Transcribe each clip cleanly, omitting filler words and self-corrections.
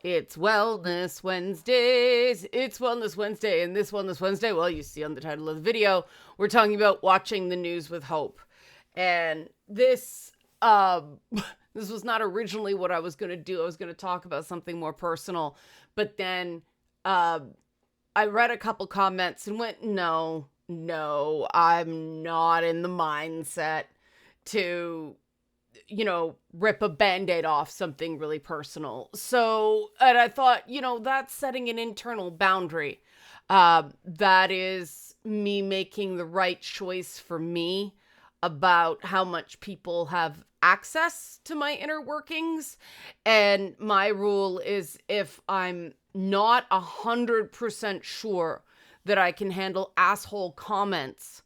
It's Wellness Wednesdays. It's Wellness Wednesday. And this Wellness Wednesday, well, you see on the title of the video, we're talking about watching the news with hope. And this, this was not originally what I was going to do. I was going to talk about something more personal. But then I read a couple comments and went, no, I'm not in the mindset to, rip a Band-Aid off something really personal. So, and I thought, that's setting an internal boundary. That is me making the right choice for me about how much people have access to my inner workings. And my rule is if I'm not 100% sure that I can handle asshole comments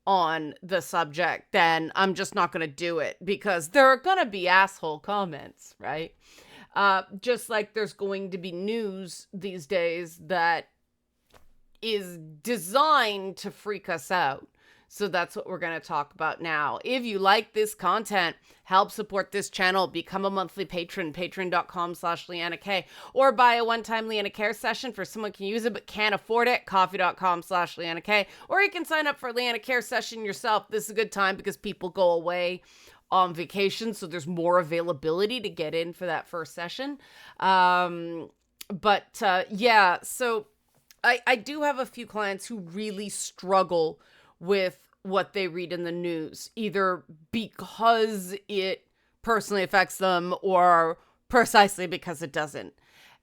on the subject, then I'm just not going to do it, because there are going to be asshole comments, right? Just like there's going to be news these days that is designed to freak us out. So that's what we're going to talk about now. If you like this content, help support this channel. Become a monthly patron, patreon.com/LeannaK, or buy a one-time Leanna Care session for someone who can use it but can't afford it, coffee.com/LeannaK, or you can sign up for a Leanna Care session yourself. This is a good time because people go away on vacation, so there's more availability to get in for that first session. So I do have a few clients who really struggle with what they read in the news, either because it personally affects them or precisely because it doesn't.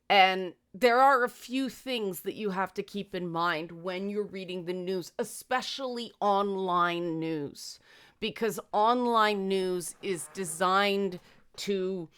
And there are a few things that you have to keep in mind when you're reading the news, especially online news, because online news is designed to,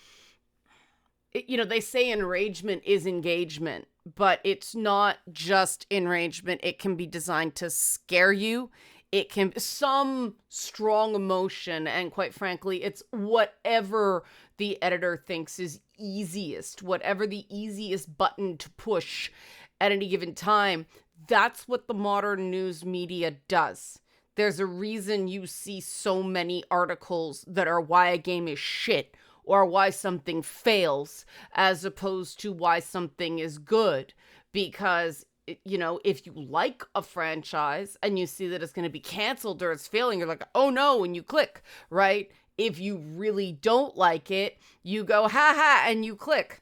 they say enragement is engagement, but it's not just enragement. It can be designed to scare you. It can some strong emotion, and quite frankly, it's whatever the editor thinks is easiest, whatever the easiest button to push at any given time. That's what the modern news media does. There's a reason you see so many articles that are why a game is shit or why something fails, as opposed to why something is good. Because, if you like a franchise and you see that it's going to be canceled or it's failing, you're like, oh no, and you click, right? If you really don't like it, you go, ha, and you click.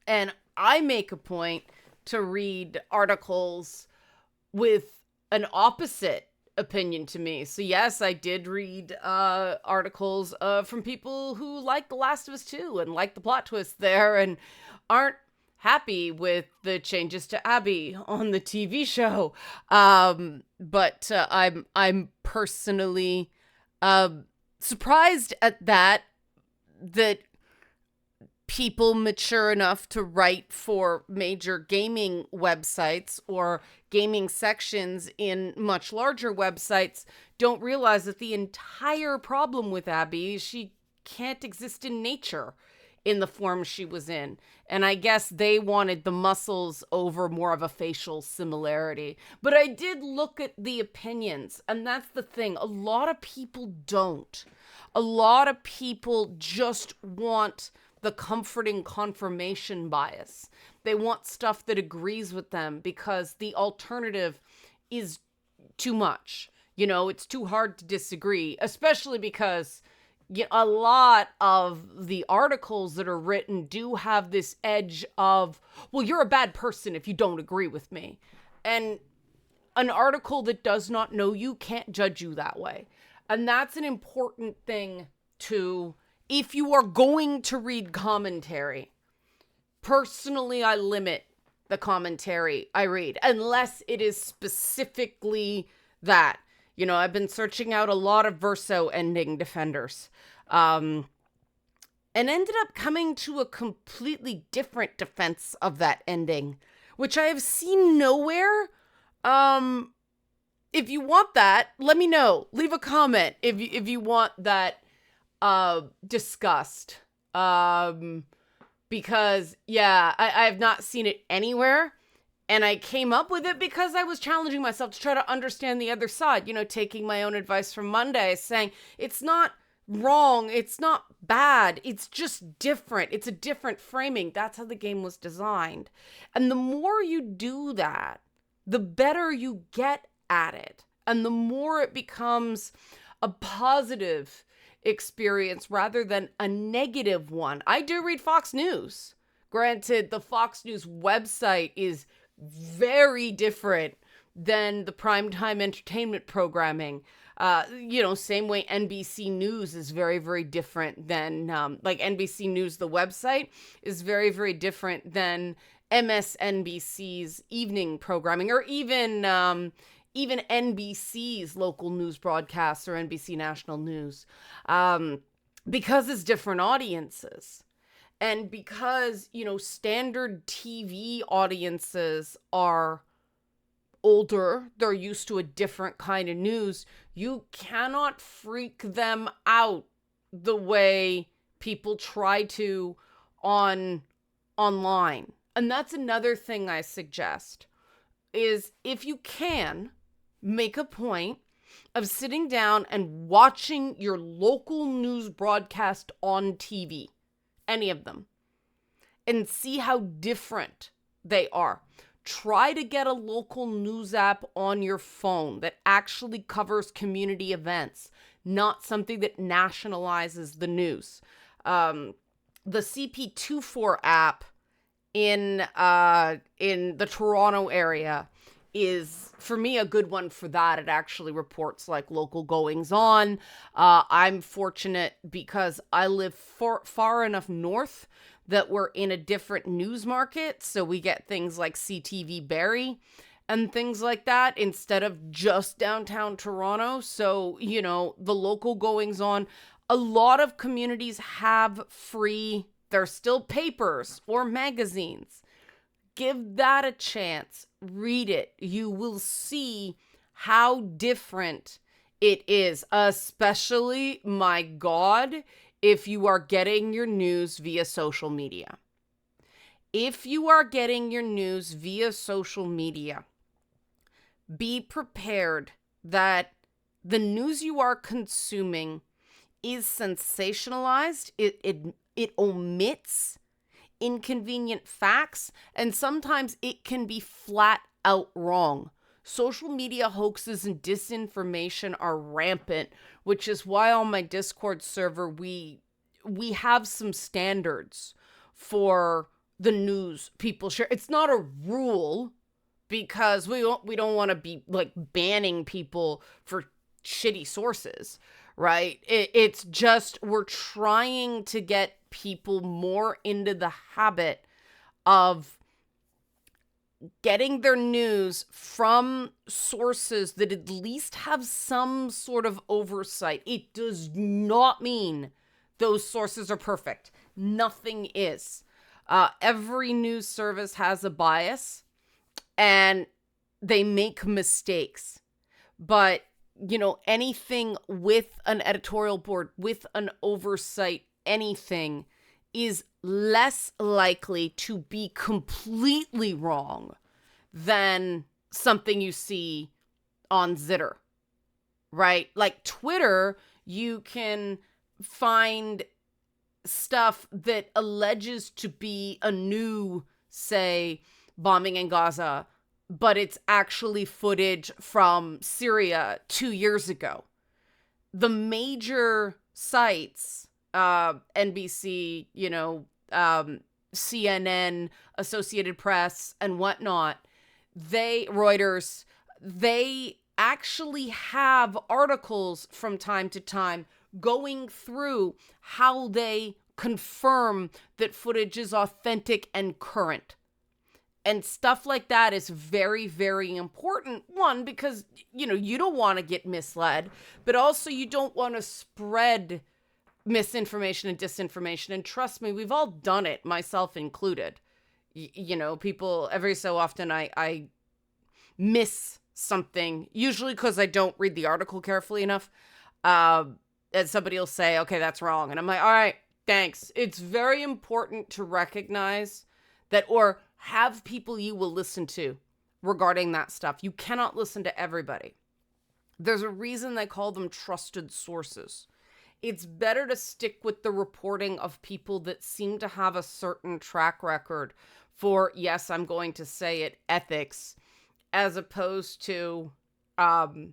And I make a point to read articles with an opposite opinion to me. So yes, I did read articles from people who like The Last of Us 2 and like the plot twist there and aren't happy with the changes to Abby on the TV show. But I'm personally surprised at that people mature enough to write for major gaming websites or gaming sections in much larger websites don't realize that the entire problem with Abby is she can't exist in nature in the form she was in. And I guess they wanted the muscles over more of a facial similarity. But I did look at the opinions, and that's the thing. A lot of people don't. A lot of people just want the comforting confirmation bias. They want stuff that agrees with them because the alternative is too much. It's too hard to disagree, especially because a lot of the articles that are written do have this edge of, well, you're a bad person if you don't agree with me. And an article that does not know you can't judge you that way. And that's an important thing to, if you are going to read commentary. Personally, I limit the commentary I read, unless it is specifically that. I've been searching out a lot of Verso ending defenders, and ended up coming to a completely different defense of that ending, which I have seen nowhere. If you want that, let me know. Leave a comment if you want that discussed. Because, yeah, I have not seen it anywhere. And I came up with it because I was challenging myself to try to understand the other side, taking my own advice from Monday, saying it's not wrong. It's not bad. It's just different. It's a different framing. That's how the game was designed. And the more you do that, the better you get at it. And the more it becomes a positive experience rather than a negative one. I do read Fox News. Granted, the Fox News website is very different than the primetime entertainment programming. Same way NBC News is very, very different than, like NBC News, the website is very, very different than MSNBC's evening programming, or even NBC's local news broadcasts or NBC National News, because it's different audiences. And because, standard TV audiences are older, they're used to a different kind of news, you cannot freak them out the way people try to online. And that's another thing I suggest, is if you can, make a point of sitting down and watching your local news broadcast on TV, any of them, and see how different they are. Try to get a local news app on your phone that actually covers community events, not something that nationalizes the news. The CP24 app in the Toronto area is, for me, a good one for that. It actually reports like local goings on. I'm fortunate because I live far enough north that we're in a different news market. So we get things like CTV Barrie and things like that instead of just downtown Toronto. So, the local goings on, a lot of communities have free, there's still papers or magazines. Give that a chance. Read it. You will see how different it is, especially, my God, if you are getting your news via social media. If you are getting your news via social media, be prepared that the news you are consuming is sensationalized. It omits inconvenient facts, and sometimes it can be flat out wrong. Social media hoaxes and disinformation are rampant, which is why on my Discord server we have some standards for the news people share. It's not a rule, because we don't want to be like banning people for shitty sources, right? It's just we're trying to get people more into the habit of getting their news from sources that at least have some sort of oversight. It does not mean those sources are perfect. Nothing is. Every news service has a bias and they make mistakes. But, anything with an editorial board, with an oversight, anything is less likely to be completely wrong than something you see on Zitter, right? Like Twitter, you can find stuff that alleges to be a new, say, bombing in Gaza, but it's actually footage from Syria 2 years ago. The major sites, NBC, CNN, Associated Press, and whatnot, Reuters, they actually have articles from time to time going through how they confirm that footage is authentic and current. And stuff like that is very, very important. One, because, you don't want to get misled, but also you don't want to spread misinformation and disinformation. And trust me, we've all done it, myself included. People, every so often I miss something, usually because I don't read the article carefully enough. And somebody will say, okay, that's wrong. And I'm like, all right, thanks. It's very important to recognize that, or have people you will listen to regarding that stuff. You cannot listen to everybody. There's a reason they call them trusted sources. It's better to stick with the reporting of people that seem to have a certain track record for, yes, I'm going to say it, ethics, as opposed to, after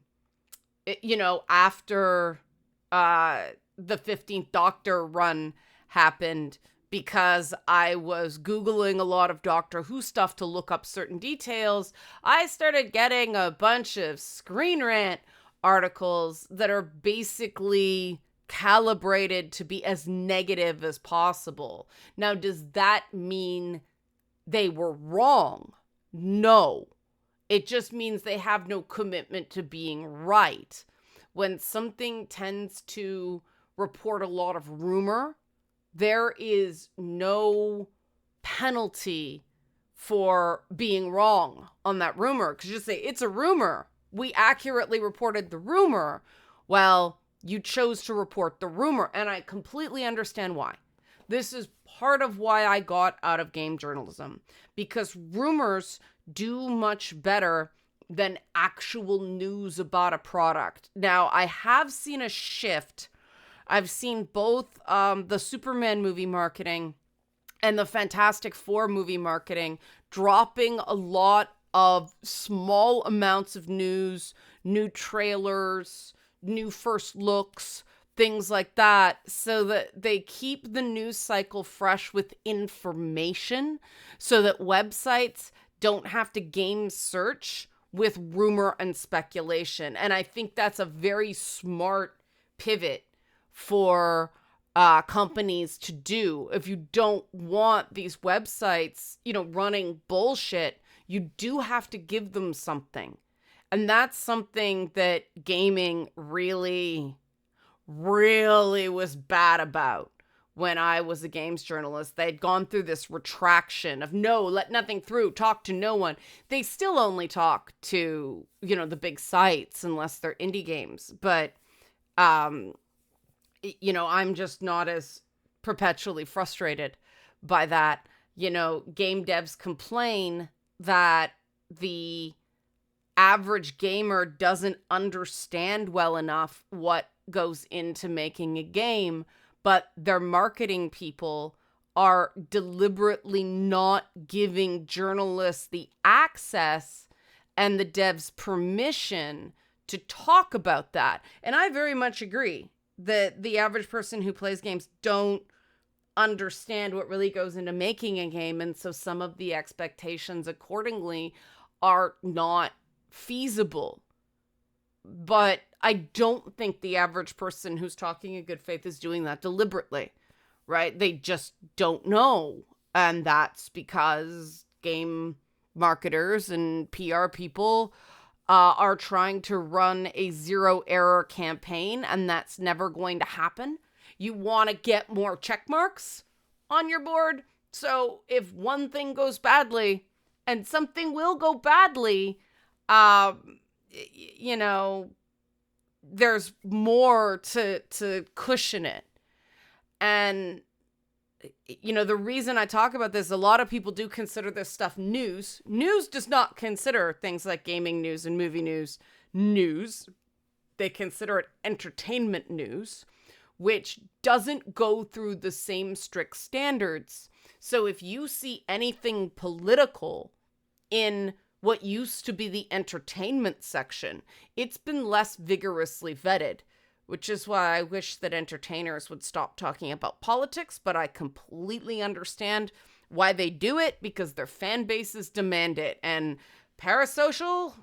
the 15th Doctor run happened, because I was Googling a lot of Doctor Who stuff to look up certain details, I started getting a bunch of Screen Rant articles that are basically calibrated to be as negative as possible. Now, does that mean they were wrong? No. It just means they have no commitment to being right. When something tends to report a lot of rumor, there is no penalty for being wrong on that rumor. Because you just say, it's a rumor. We accurately reported the rumor. Well, you chose to report the rumor, and I completely understand why. This is part of why I got out of game journalism, because rumors do much better than actual news about a product. Now, I have seen a shift. I've seen both the Superman movie marketing and the Fantastic Four movie marketing dropping a lot of small amounts of news, new trailers, new first looks, things like that, so that they keep the news cycle fresh with information, so that websites don't have to game search with rumor and speculation. And I think that's a very smart pivot for companies to do. If you don't want these websites, running bullshit, you do have to give them something. And that's something that gaming really, really was bad about. When I was a games journalist, they'd gone through this retraction of no, let nothing through, talk to no one. They still only talk to, the big sites unless they're indie games. But, I'm just not as perpetually frustrated by that. Game devs complain that the average gamer doesn't understand well enough what goes into making a game, but their marketing people are deliberately not giving journalists the access and the devs permission to talk about that. And I very much agree that the average person who plays games don't understand what really goes into making a game, and so some of the expectations accordingly are not feasible. But I don't think the average person who's talking in good faith is doing that deliberately, right? They just don't know. And that's because game marketers and PR people are trying to run a zero error campaign, and that's never going to happen. You want to get more check marks on your board. So if one thing goes badly, and something will go badly, there's more to cushion it. And, the reason I talk about this, a lot of people do consider this stuff news. News does not consider things like gaming news and movie news. They consider it entertainment news, which doesn't go through the same strict standards. So if you see anything political in what used to be the entertainment section, it's been less vigorously vetted, which is why I wish that entertainers would stop talking about politics, but I completely understand why they do it, because their fan bases demand it. And parasocial,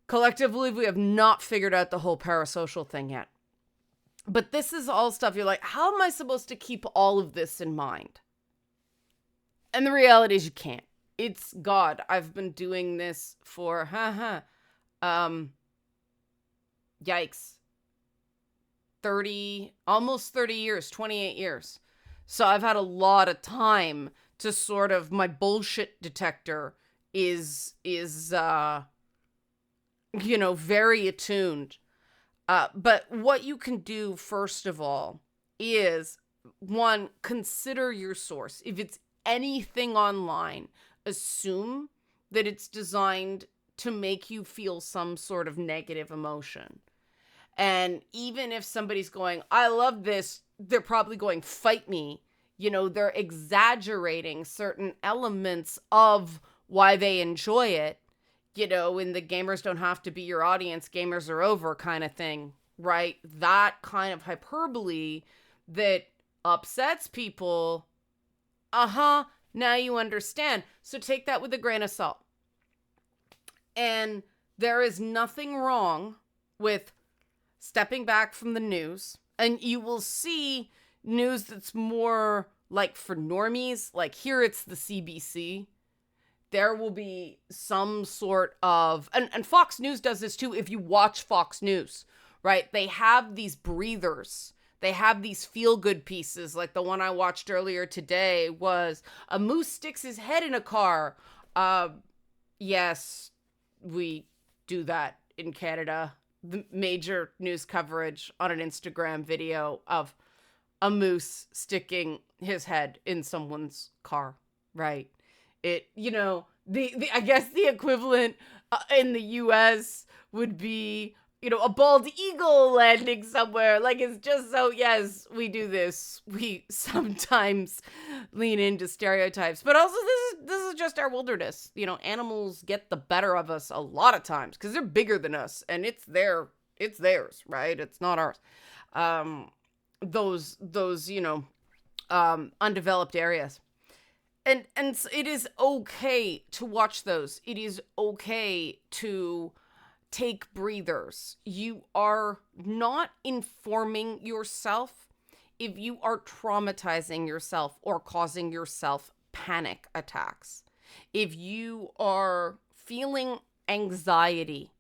collectively, we have not figured out the whole parasocial thing yet. But this is all stuff you're like, how am I supposed to keep all of this in mind? And the reality is you can't. It's God. I've been doing this for, yikes, almost 30 years, 28 years. So I've had a lot of time to sort of, my bullshit detector is very attuned. But what you can do, first of all, is, one, consider your source. If it's anything online, assume that it's designed to make you feel some sort of negative emotion. And even if somebody's going, I love this, they're probably going, fight me. They're exaggerating certain elements of why they enjoy it, in the gamers don't have to be your audience, gamers are over kind of thing, right? That kind of hyperbole that upsets people. Now you understand. So take that with a grain of salt. And there is nothing wrong with stepping back from the news, and you will see news that's more like for normies. Like here it's the CBC. There will be some sort of, and Fox News does this too. If you watch Fox News, right, they have these breathers. They have these feel-good pieces. Like the one I watched earlier today was a moose sticks his head in a car. Yes, we do that in Canada. The major news coverage on an Instagram video of a moose sticking his head in someone's car, right? It, I guess the equivalent in the US would be, a bald eagle landing somewhere. Like, it's just so, yes, we do this. We sometimes lean into stereotypes, but also this is just our wilderness. Animals get the better of us a lot of times because they're bigger than us, and it's theirs, right? It's not ours. Those undeveloped areas. And it is okay to watch those. It is okay to take breathers. You are not informing yourself if you are traumatizing yourself or causing yourself panic attacks. If you are feeling anxiety,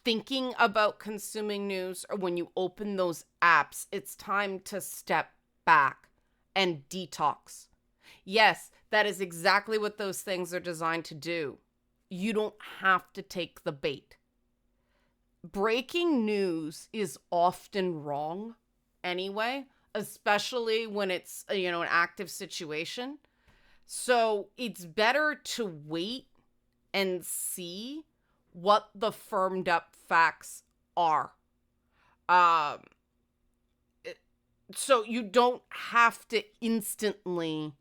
thinking about consuming news, or when you open those apps, it's time to step back and detox. Yes, that is exactly what those things are designed to do. You don't have to take the bait. Breaking news is often wrong anyway, especially when it's, an active situation. So it's better to wait and see what the firmed up facts are. So you don't have to instantly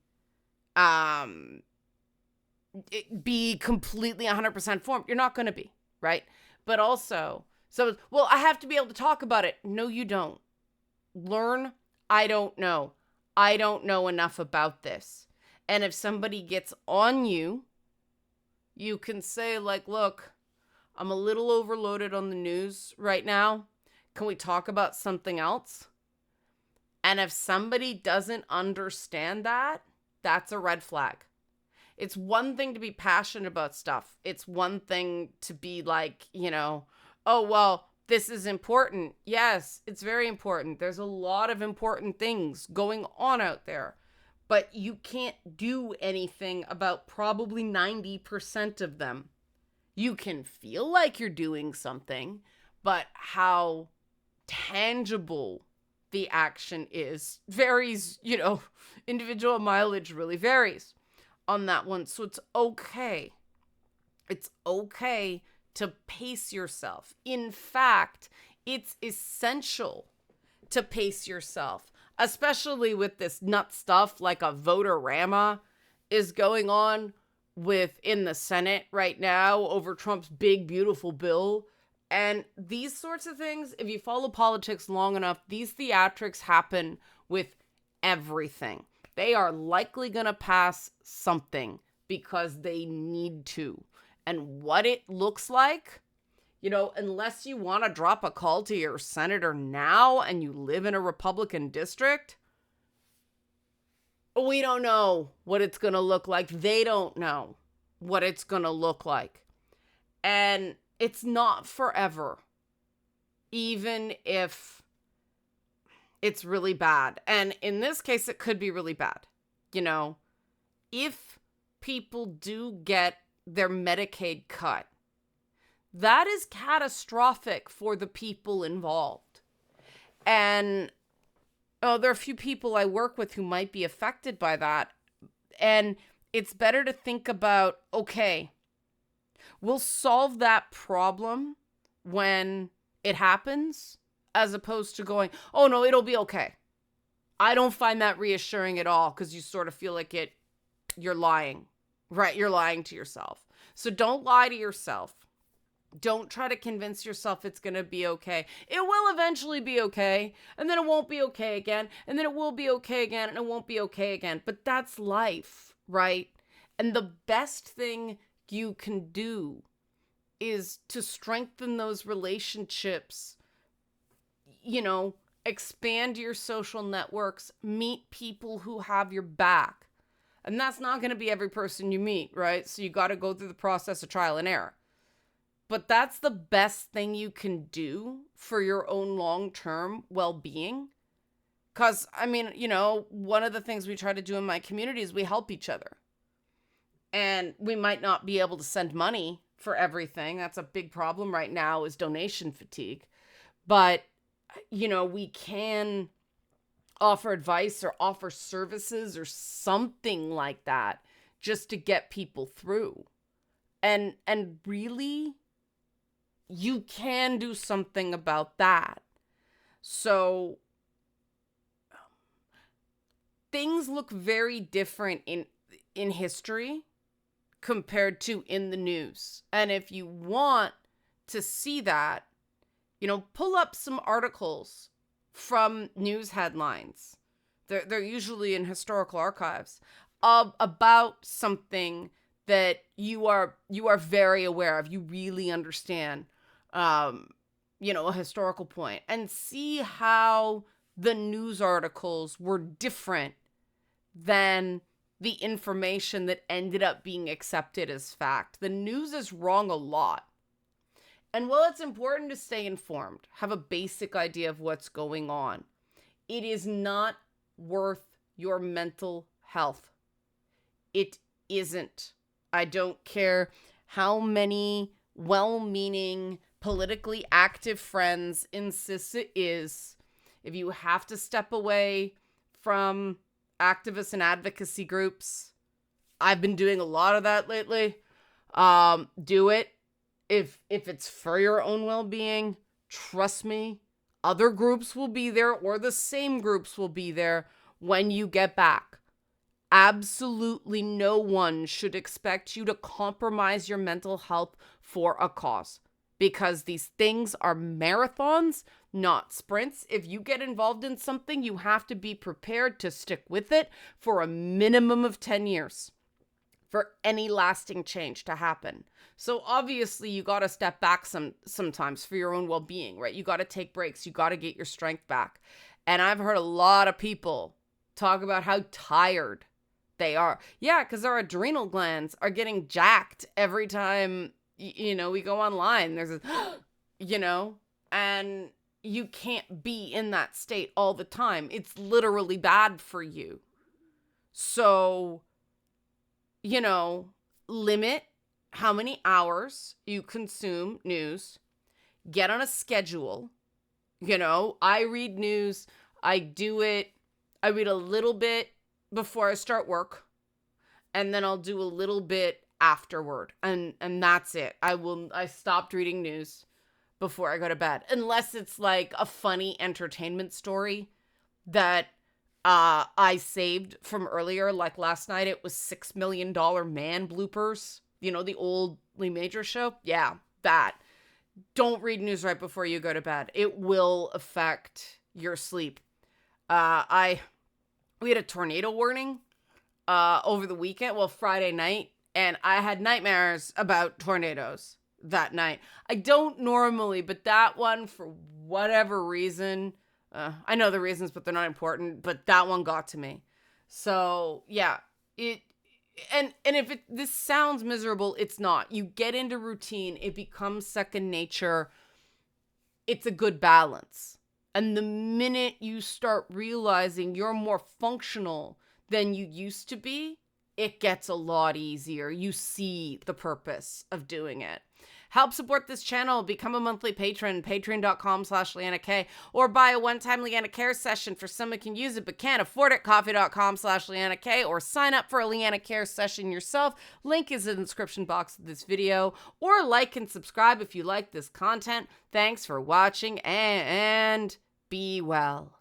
be completely 100% formed. You're not going to be, right? But also, I have to be able to talk about it. No, you don't. Learn. I don't know. I don't know enough about this. And if somebody gets on you, you can say, like, look, I'm a little overloaded on the news right now. Can we talk about something else? And if somebody doesn't understand that, that's a red flag. It's one thing to be passionate about stuff. It's one thing to be like, oh, well, this is important. Yes, it's very important. There's a lot of important things going on out there. But you can't do anything about probably 90% of them. You can feel like you're doing something, but how tangible the action is varies, individual mileage really varies on that one. So it's okay. It's okay to pace yourself. In fact, it's essential to pace yourself, especially with this nut stuff like a voter-rama is going on within the Senate right now over Trump's big, beautiful bill. And these sorts of things, if you follow politics long enough, these theatrics happen with everything. They are likely going to pass something because they need to. And what it looks like, unless you want to drop a call to your senator now and you live in a Republican district, we don't know what it's going to look like. They don't know what it's going to look like. And it's not forever, even if it's really bad. And in this case, it could be really bad. If people do get their Medicaid cut, that is catastrophic for the people involved. And there are a few people I work with who might be affected by that. And it's better to think about, okay, we'll solve that problem when it happens, as opposed to going, oh no, it'll be okay. I don't find that reassuring at all, because you sort of feel like you're lying, right? You're lying to yourself. So don't lie to yourself. Don't try to convince yourself it's going to be okay. It will eventually be okay, and then it won't be okay again, and then it will be okay again, and it won't be okay again. But that's life, right? And the best thing you can do is to strengthen those relationships, expand your social networks, meet people who have your back. And that's not going to be every person you meet, right? So you got to go through the process of trial and error. But that's the best thing you can do for your own long-term well-being. Because, one of the things we try to do in my community is we help each other. And we might not be able to send money for everything. That's a big problem right now, is donation fatigue. But, we can offer advice or offer services or something like that just to get people through. And really, you can do something about that. So things look very different in history compared to in the news. And if you want to see that, pull up some articles from news headlines. They're usually in historical archives about something that you are very aware of. You really understand, a historical point, and see how the news articles were different than the information that ended up being accepted as fact. The news is wrong a lot. And while it's important to stay informed, have a basic idea of what's going on, it is not worth your mental health. It isn't. I don't care how many well-meaning, politically active friends insist it is. If you have to step away from activist and advocacy groups, I've been doing a lot of that lately. Do it. If it's for your own well-being, trust me, other groups will be there, or the same groups will be there when you get back. Absolutely no one should expect you to compromise your mental health for a cause, because these things are marathons, not sprints. If you get involved in something, you have to be prepared to stick with it for a minimum of 10 years for any lasting change to happen. So obviously you got to step back sometimes for your own well-being, right? You got to take breaks. You got to get your strength back. And I've heard a lot of people talk about how tired they are. Yeah, because our adrenal glands are getting jacked every time, we go online. There's and you can't be in that state all the time. It's literally bad for you. So, limit how many hours you consume news. Get on a schedule. I read news. I read a little bit before I start work, and then I'll do a little bit afterward. And that's it. I stopped reading news before I go to bed, unless it's like a funny entertainment story that I saved from earlier. Like last night, it was $6 Million Man bloopers. The old Lee Majors show. Yeah, that. Don't read news right before you go to bed. It will affect your sleep. We had a tornado warning over the weekend. Well, Friday night, and I had nightmares about tornadoes that night. I don't normally, but that one, for whatever reason, I know the reasons, but they're not important, but that one got to me. So yeah, and if this sounds miserable, it's not. You get into routine, it becomes second nature. It's a good balance. And the minute you start realizing you're more functional than you used to be, it gets a lot easier. You see the purpose of doing it. Help support this channel. Become a monthly patron, patreon.com/LeannaK, or buy a one-time Leanna Cares session for someone who can use it but can't afford it, coffee.com/LeannaK, or sign up for a Leanna Cares session yourself. Link is in the description box of this video, or like and subscribe if you like this content. Thanks for watching, and be well.